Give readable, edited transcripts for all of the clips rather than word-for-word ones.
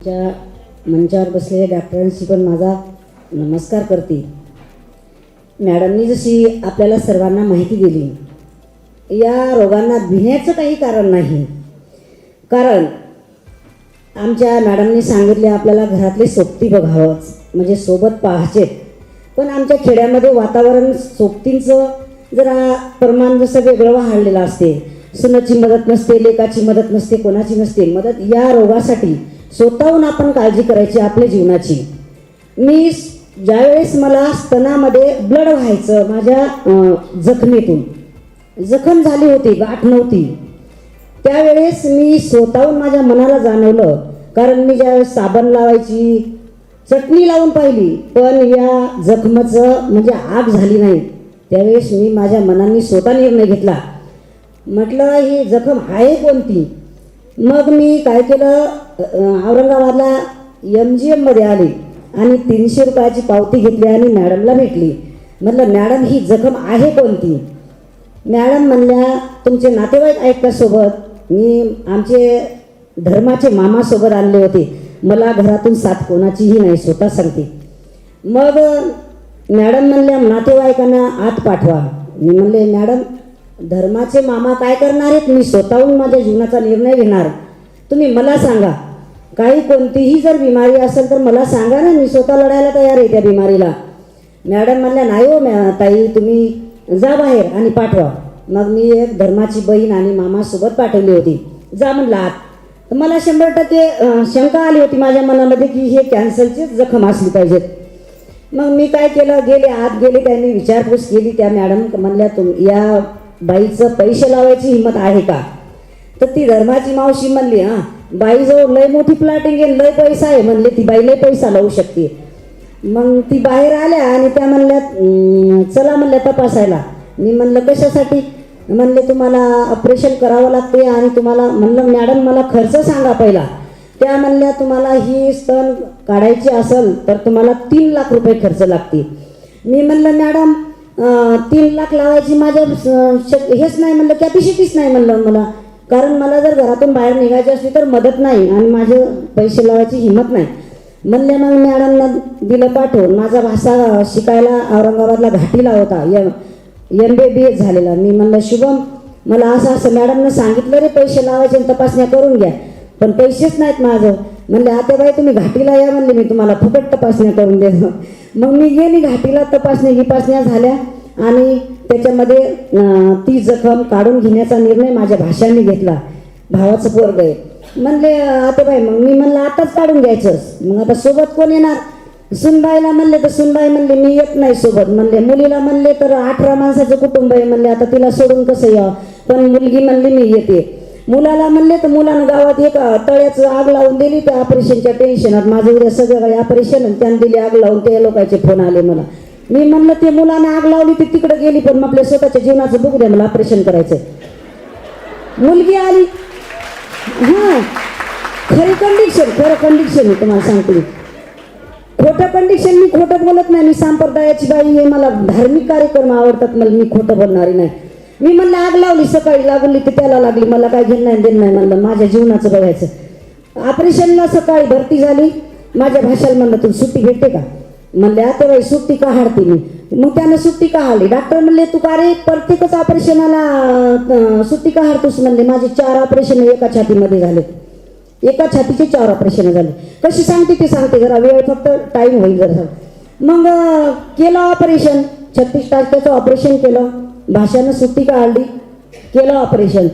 च्या मंचावर बसलेल्या डॉक्टरांशी पण माझा नमस्कार करते. मॅडमनी जशी आपल्याला सर्वांना माहिती दिली, या रोगांना भिण्याचं काही कारण नाही. कारण आमच्या मॅडमनी सांगितले आपल्याला घरातले सोबती बघावंच, म्हणजे सोबत पाहायचे. पण आमच्या खेड्यामध्ये वातावरण सोबतींचं जरा प्रमाण जसं वेगळं वाढलेलं असते. सुनाची मदत नसते, लेकाची मदत नसते, कोणाची नसते मदत. या रोगासाठी स्वतःहून आपण काळजी करायची आपल्या जीवनाची. मी ज्यावेळेस मला स्तनामध्ये ब्लड व्हायचं, माझ्या जखमेतून जखम झाली होती, गाठ नव्हती, त्यावेळेस मी स्वतःहून माझ्या मनाला जाणवलं. कारण मी ज्यावेळेस साबण लावायची, चटणी लावून पाहिली, पण या जखमेचं म्हणजे आग झाली नाही. त्यावेळेस मी माझ्या मनाने स्वतः निर्णय घेतला, म्हटलं ही जखम आहे कोणती. मग मी काय केलं, औरंगाबादला MGM मध्ये आले आणि 300 रुपयाची पावती घेतली आणि मॅडमला भेटली. म्हटलं मॅडम ही जखम आहे कोणती. मॅडम म्हणल्या तुमचे नातेवाईक आहेत का सोबत. मी आमचे धर्माचे मामासोबत आणले होते. मला घरातून साथ कोणाचीही नाही, स्वतः सांगते. मग मॅडम म्हणल्या नातेवाईकांना आत पाठवा. मी म्हणले मॅडम धर्माचे मामा काय करणार आहेत, मी स्वतःहून माझ्या जीवनाचा निर्णय घेणार. तुम्ही मला सांगा, काही कोणतीही जर बिमारी असेल तर मला सांगा ना, मी स्वतः लढायला तयार आहे त्या बिमारीला. मॅडम म्हणल्या नाही हो ताई, तुम्ही जा बाहेर आणि पाठवा. मग मी एक धर्माची बहीण आणि मामासोबत पाठवली होती. जा म्हणलं आत. तर मला 100% शंका आली होती माझ्या मनामध्ये की हे कॅन्सरचीच जखम असली पाहिजेत. मग मी काय केलं, गेले आत गेले, त्यांनी विचारपूस केली. त्या मॅडम म्हणल्या या बाईचं पैसे लावायची हिंमत आहे का. तर ती धर्माची मावशी म्हणली हां बाईजवळ लय मोठी प्लॉटिंग आहे, लय पैसा आहे म्हणले, ती बाई लय पैसा लावू शकते. मग ती बाहेर आल्या आणि त्या म्हणल्या चला म्हणल्या तपासायला. मी म्हणलं कशासाठी. म्हणले तुम्हाला ऑपरेशन करावं लागते आणि तुम्हाला. म्हणलं मॅडम मला खर्च सांगा पहिला. त्या म्हणल्या तुम्हाला ही स्तन काढायची असेल तर तुम्हाला 3 लाख रुपये खर्च लागते. मी म्हणलं मॅडम 3 लाख लावायची माझ्या हेच नाही म्हणलं, कॅपॅसिटीच नाही म्हणलं मला. कारण मला जर घरातून बाहेर निघायची असली तर मदत नाही आणि माझे पैसे लावायची हिंमत नाही. म्हणले मग मॅडमला दिलं पाठवून. माझा भाषा शिकायला औरंगाबादला घाटीला होता, MBBS झालेला. मी म्हणलं शुभम मला असं असं मॅडमनं सांगितलं रे पैसे लावायचे आणि तपासण्या करून घ्या, पण पैसेच नाहीत माझं. म्हणले आतेबाई तुम्ही घाटीला या म्हणले, मी तुम्हाला फुकट तपासण्या करून देतो. मग मी गेली घाटीला, तपासण्या झाल्या आणि त्याच्यामध्ये ती जखम काढून घेण्याचा निर्णय माझ्या भाषांनी घेतला. भावाचं पोरगं आहे म्हणले आतेबाई. मग मी म्हणलं आताच काढून घ्यायचं. मग आता सोबत कोण येणार. सुनबाईला म्हणले तर सुनबाई म्हणले मी येत नाही सोबत. म्हणले मुलीला म्हणले तर 18 माणसाचं कुटुंब आहे म्हणले, आता तिला सोडून कसं यावं. पण मुलगी म्हणली मी येते. मुलाला म्हणले तर मुलानं गावात एक तळ्याचं आग लावून दिली. त्या ऑपरेशनच्या टेन्शनात माझं उद्या सगळं काही ऑपरेशन, त्यांनी दिली आग लावून. त्या लोकांचे फोन आले मला. मी म्हणलं ते मुलानं आग लावली ती तिकडे गेली, पण आपल्या स्वतःच्या जीवनाचं बघू द्या, मला ऑपरेशन करायचं. मुलगी आली. हां खरं कंडिशन मी तुम्हाला सांगते. खोटं कंडिशन, मी खोटं बोलत नाही. मी संप्रदायाची बाई आहे, मला धार्मिक कार्यक्रम आवडतात, मला मी खोटं बोलणारी नाही. मी म्हणलं आग लावली, सकाळी लागली तर त्याला लागली, मला काय घेणं नाही देणं नाही. म्हणलं माझ्या जीवनाचं बघायचं. ऑपरेशनला सकाळी भरती झाली. माझ्या भाषाला म्हणलं तुला सुट्टी भेटते का. म्हणले आता बाई सुट्टी का हाडते मी. मग त्यानं सुट्टी का हाडली. डॉक्टर म्हणले तू का रे प्रत्येकच ऑपरेशनला सुट्टी का हाडतोस. म्हणले माझे 4 ऑपरेशन एका छातीमध्ये झाले, एका छातीचे 4 ऑपरेशन झाले. कशी सांगते ते सांगते, जरा वेळ फक्त टाईम होईल जरा. मग केलं ऑपरेशन, 36 टाक्याचं ऑपरेशन केलं. भाषानं सुट्टी काढली, केलं ऑपरेशन.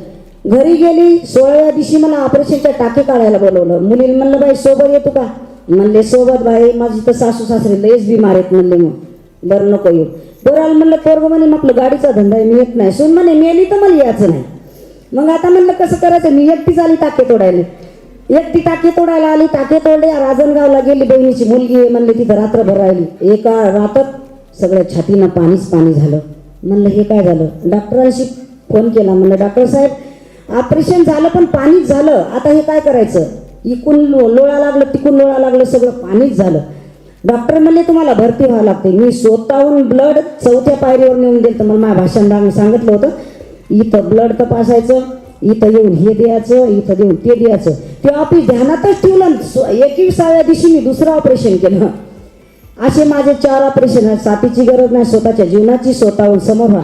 घरी गेली. 16व्या दिवशी मला ऑपरेशनच्या टाके काढायला बोलवलं. मुलीला म्हणलं बाई सोबत येतो का. म्हणले सोबत बाई माझी तर सासू सासरे लयच बिमार आहेत म्हणले. मग बरं नको येऊ. पोराला म्हणलं पोरगं म्हणे आपलं गाडीचा धंदा आहे, मी येत नाही. सून म्हणे मेली तर मला यायचं नाही. मग आता म्हणलं कसं करायचं. मी एकटीच आली टाके तोडायला. एकटी टाके तोडायला आली. टाके तोडले. राजनगावला गेली, बहिणीची मुलगी आहे म्हणले, तिथं रात्रभर राहिली. एका रातात सगळ्या छातीनं पाणीच पाणी झालं. म्हणलं हे काय झालं. डॉक्टरांशी फोन केला. म्हणलं डॉक्टर साहेब ऑपरेशन झालं पण पाणीच झालं, आता हे काय करायचं. इकून लोळा लागलं, तिकून लोळा लागलं, सगळं पाणीच झालं. डॉक्टर म्हणले तुम्हाला भरती व्हावं लागते. मी स्वतःहून ब्लड 4थ्या पायरीवर नेऊन दिलं. तर मला माझ्या भाषणात सांगितलं होतं इथं ब्लड तपासायचं, इथं येऊन हे द्यायचं, इथं देऊन ते द्यायचं. ते ऑफिस ध्यानातच ठेवलं. 21व्या दिवशी मी दुसरं ऑपरेशन केलं. असे माझे 4 ऑपरेशन आहेत. साथीची गरज नाही, स्वतःच्या जीवनाची स्वतःहून समोर व्हा.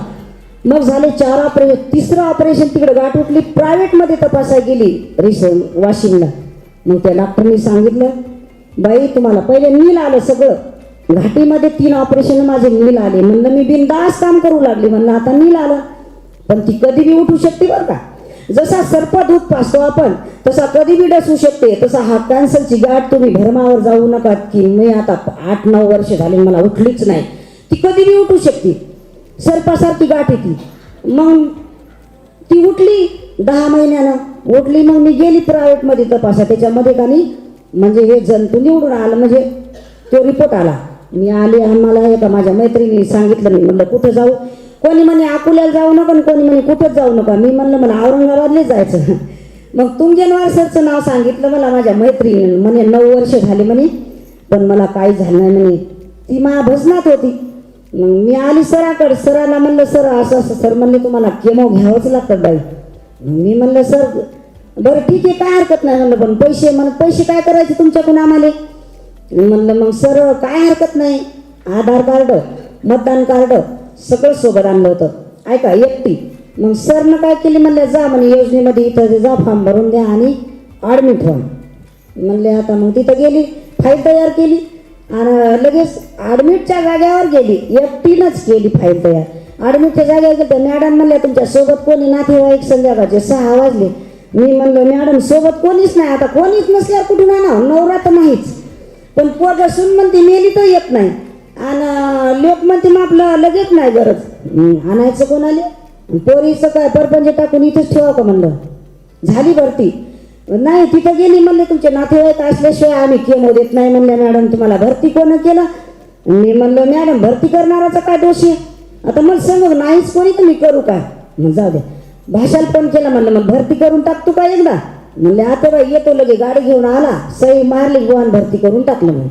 मग झाले 4 ऑपरेशन. तिसरं ऑपरेशन तिकडे गाठ उठली, प्रायव्हेटमध्ये तपासायला गेली वाशिमला. मग त्या डॉक्टरनी सांगितलं, बाई तुम्हाला पहिले नील आलं सगळं. घाटीमध्ये 3 ऑपरेशन माझे नील आले. म्हणलं मी बिनधास्त काम करू लागले. म्हणलं आता नील आलं, पण ती कधी बी उठू शकते बरं का. जसा सर्प दूध पाजतो आपण, तसा कधी बी डसू शकते. तसा हा कॅन्सरची गाठ. तुम्ही भरमावर जाऊ नका की मी आता 8-9 वर्ष झाले मला उठलीच नाही. ती कधी बी उठू शकते. सर्पासारखी गाठ आहे ती. मग ती उठली 10 महिन्यानं उठली. मग मी गेली प्रायव्हेटमध्ये तपासा. त्याच्यामध्ये का नाही म्हणजे हे जंतू निवडून आलं, म्हणजे तो रिपोर्ट आला. मी आले. आम्हाला एका माझ्या मैत्रिणी सांगितलं. मी म्हणलं कुठं जाऊ. कोणी म्हणे अकोल्याला जाऊ नका, कोणी म्हणे कुठंच जाऊ नका. मी म्हणलं मला औरंगाबादलाच जायचं. मग तुंगेनवार सरचं नाव सांगितलं मला माझ्या मैत्रिणीने. म्हणे 9 वर्ष झाले म्हणे, पण मला काही झालं नाही म्हणे. ती भजनात होती. मग मी आली सराकडे. सराला म्हणलं सर असं असं. सर म्हणले तुम्हाला केमो घ्यावंच लागतात बाई. मी म्हणलं सर बरं ठीक आहे काय हरकत नाही. म्हणलं पण पैसे, म्हणत पैसे काय करायचे तुमच्याकडून आम्हाला. म्हणलं मग सर काय हरकत नाही, आधार कार्ड, मतदान कार्ड सगळं सोबत आणलं होतं. ऐका एकटी. मग सरनं काय केली, म्हणलं जा म्हणे योजनेमध्ये इथं जा, फॉर्म भरून द्या आणि ॲडमिट व्हा. म्हणले आता. मग तिथं गेली, फाईल तयार केली आणि लगेच ॲडमिटच्या जाग्यावर गेली. एकटीनंच केली फाईल तयार. ॲडमिटच्या जाग्यावर गेली तर मॅडम म्हणल्या तुमच्या सोबत कोणी नातेवाईक. संध्याकाळचे 6 वाजले. मी म्हणलं मॅडम सोबत कोणीच नाही. आता कोणीच नसल्यावर कुठून आणा, नवरा तर नाहीच. पण पोरगं सून म्हणते मेली तर येत नाही. आणि लोक म्हणते मग आपलं लगेच नाही गरज. आणायचं कोणाले. पोरीचं काय परपंच टाकून इथंच ठेवा का म्हणलं. झाली भरती. नाही तिथं गेली. म्हणले तुमचे नातेवाईक असल्याशिवाय आम्ही केमो देत नाही. म्हणल्या मॅडम तुम्हाला भरती कोण केलं. मी म्हणलं मॅडम भरती करणाराचा काय दोष आहे. आता मला सांग नाहीच कोणी तर मी करू काय. मग जाऊ द्या. भाषाला पण केलं. म्हणलं मग भरती करून टाकतो का एकदा. म्हणले आता बाई येतो लगे. गाडी घेऊन आला, सही मारली, गोवान भरती करून टाकलं. मग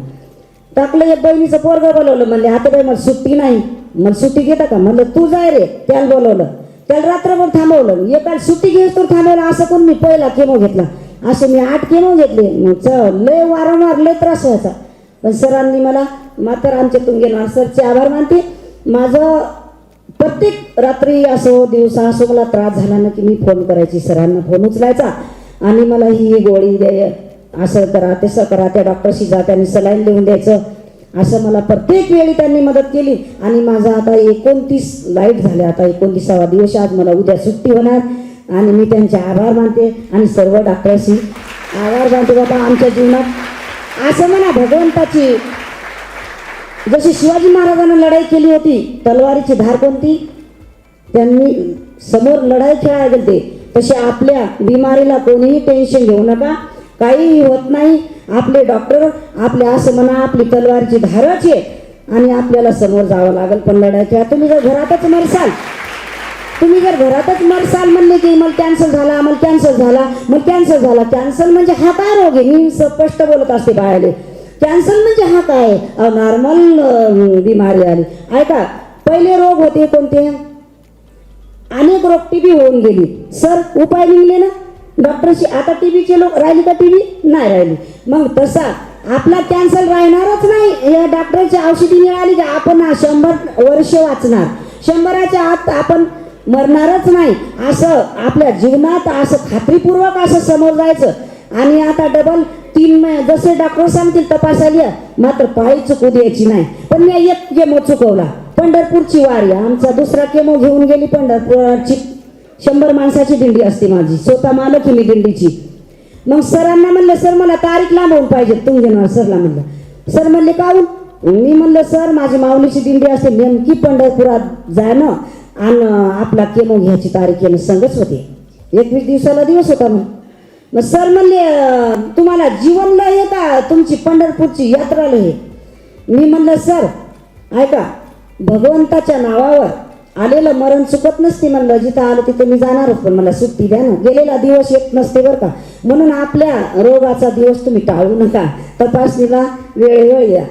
टाकलं. एक बहिणीचं पोरगं बोलवलं. म्हणले आता बाई मला सुट्टी नाही. मला सुट्टी घेता का. म्हणलं तू जाय रे. त्याला बोलवलं. त्याला रात्रभर थांबवलं. एकाला सुट्टी घेस तर थांबवलं. असं कोण मी पहिला केमो घेतला. असे मी 8 केमो घेतले. मग लय वारंवार लय त्रास व्हायचा. पण सरांनी मला मात्र आमच्या तुंगेनवार सरचे आभार मानते. माझं प्रत्येक रात्री असो दिवसा असो मला त्रास झाला ना की मी फोन करायची. सरांना फोन उचलायचा आणि मला ही गोळी द्या, असं करा तसं करा, त्या डॉक्टरशी जा, त्यांनी सलाईन लिहून द्यायचं. असं मला प्रत्येक वेळी त्यांनी मदत केली. आणि माझा आता 29 लाईट झाले. आता 29वा दिवस. आज मला उद्या सुट्टी होणार आणि मी त्यांचे आभार मानते आणि सर्व डॉक्टरशी आभार मानते. बाबा आमच्या जीवनात असं म्हणा भगवंताची जशी शिवाजी महाराजांना लढाई केली होती, तलवारीची धार कोणती, त्यांनी समोर लढाई खेळायला गेलते. तसे आपल्या बिमारीला कोणीही टेन्शन घेऊ नका, काहीही होत नाही. आपले डॉक्टर आपले असं म्हणा आपली तलवारीची धारच आहे आणि आपल्याला समोर जावं लागेल. पण लढाई खेळा. तुम्ही जर घरातच मरसाल, तुम्ही जर घरातच मरसाल म्हणले की मला कॅन्सर झाला, मला कॅन्सर झाला, मग कॅन्सर झाला. कॅन्सर म्हणजे हा काय रोग आहे. मी स्पष्ट बोलत असते बाळाले. कॅन्सर म्हणजे हा काय नॉर्मल बिमारी आली. ऐका पहिले रोग होते कोणते, अनेक रोग टीबी होऊन गेली. सर उपाय निघले ना डॉक्टरशी. आता टीबीचे लोक राहिली का, टीबी नाही राहिली. मग तसा आपला कॅन्सर राहणारच नाही. या डॉक्टरची औषधी मिळाली की आपण 100 वर्ष वाचणार, 100च्या आत आपण मरणारच नाही. असं आपल्या जीवनात असं खात्रीपूर्वक असं समोर जायचं. आणि आता डबल 3 महिने जसे डॉक्टर सांगतील तपासायला, मात्र पाळी चुकू द्यायची नाही. पण मी एक केमो चुकवला, पंढरपूरची वारी. आमचा दुसरा केमो घेऊन गेली पंढरपूरची. 100 माणसाची दिंडी असते माझी, स्वतः मालक ही मी दिंडीची. मग सरांना म्हणलं सर मला तारीख लांबवून पाहिजे. तुंगेनवार सरला म्हणलं. सर म्हणले काहून. मी म्हणलं सर माझी माऊलीची दिंडी असते, नेमकी पंढरपुरात जाणं आणि आपला केमो घ्यायची तारीख येणं संगच होते. 21 दिवसाला दिवस होता. मग सर म्हणले तुम्हाला जीवन लय आहे का तुमची पंढरपूरची यात्रा लय. मी म्हणलं सर ऐका भगवंताच्या नावावर आलेलं मरण चुकत नसते. म्हणलं जिथं आलं तिथं मी जाणारच, पण मला सुट्टी द्या ना. गेलेला दिवस येत नसते बरं का. म्हणून आपल्या रोगाचा दिवस तुम्ही टाळू नका, तपासणीला वेळोवेळी या.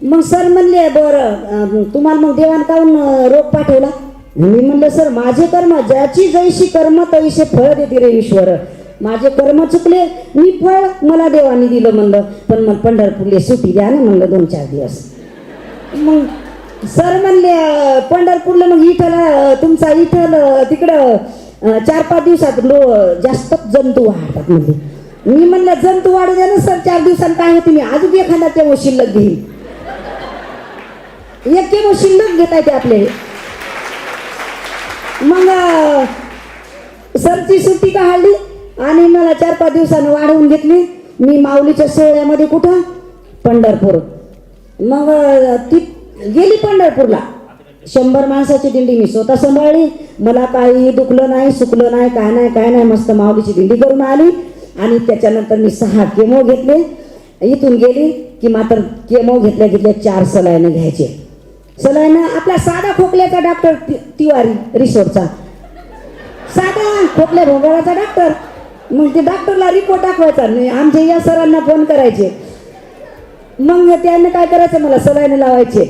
मग सर म्हणले बरं तुम्हाला मग देवान काहून रोग पाठवला. मी म्हणलं सर माझे कर्म ज्याची जैशी कर्म तैसे फळ देते रे ईश्वर. माझे कर्म चुकले, मी फळ मला देवानी दिलं म्हणलं. पण मग पंढरपूरला सुट्टी द्या ना म्हणलं 2-4 दिवस. मग सर म्हणले पंढरपूरला मग इथला तुमचा इथल तिकडं 4-5 दिवसात जास्त जंतू वाढतात म्हणजे. मी म्हणलं जंतू वाढू द्या ना सर, 4 दिवसांनी काय होते, मी अजून एखादा केमो शिल्लक घेईन. एक केमो शिल्लक घेता येते आपले. मग सरची सुट्टी काढली आणि मला 4-5 दिवसानं वाढवून घेतली. मी माऊलीच्या सोहळ्यामध्ये कुठं पंढरपूर. मग ती गेली पंढरपूरला. 100 माणसाची दिंडी मी स्वतः सांभाळली. मला काही दुखलं नाही, सुकलं नाही, काय नाही. मस्त माऊलीची दिंडी करून आली. आणि त्याच्यानंतर मी 6 केमो घेतले. इथून गेली की मात्र केमो घेतल्या 4 सलाईन घ्यायचे. सलाईन आपला साधा खोकल्याचा डॉक्टर तिवारी रिसोर्टचा, साधा खोकल्या भोंगाळाचा डॉक्टर. मग ते डॉक्टरला रिपोर्ट दाखवायचा नाही, आमच्या या सरांना फोन करायचे. मग त्याने काय करायचं, मला सलाईन लावायचे.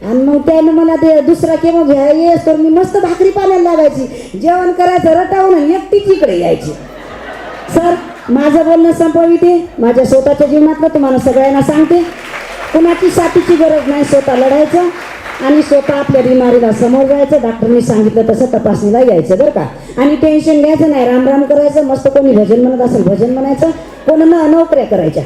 आणि मग त्यानं मला ते दुसरा केमो घ्यायला तर मी मस्त भाकरी पाण्याला लागायची, जेवण करायचं रटावून एकटीच इकडे यायची. सर माझं बोलणं संपविते. माझ्या स्वतःच्या जीवनातलं तुम्हाला सगळ्यांना सांगते, कुणाची साथीची गरज नाही. स्वतः लढायचं आणि स्वतः आपल्या बिमारीला समोर जायचं. डॉक्टरनी सांगितलं तसं तपासणीला यायचं बरं का. आणि टेन्शन घ्यायचं नाही, राम राम करायचं. मस्त कोणी भजन म्हणत असेल भजन म्हणायचं, कोणाला नोकऱ्या करायच्या.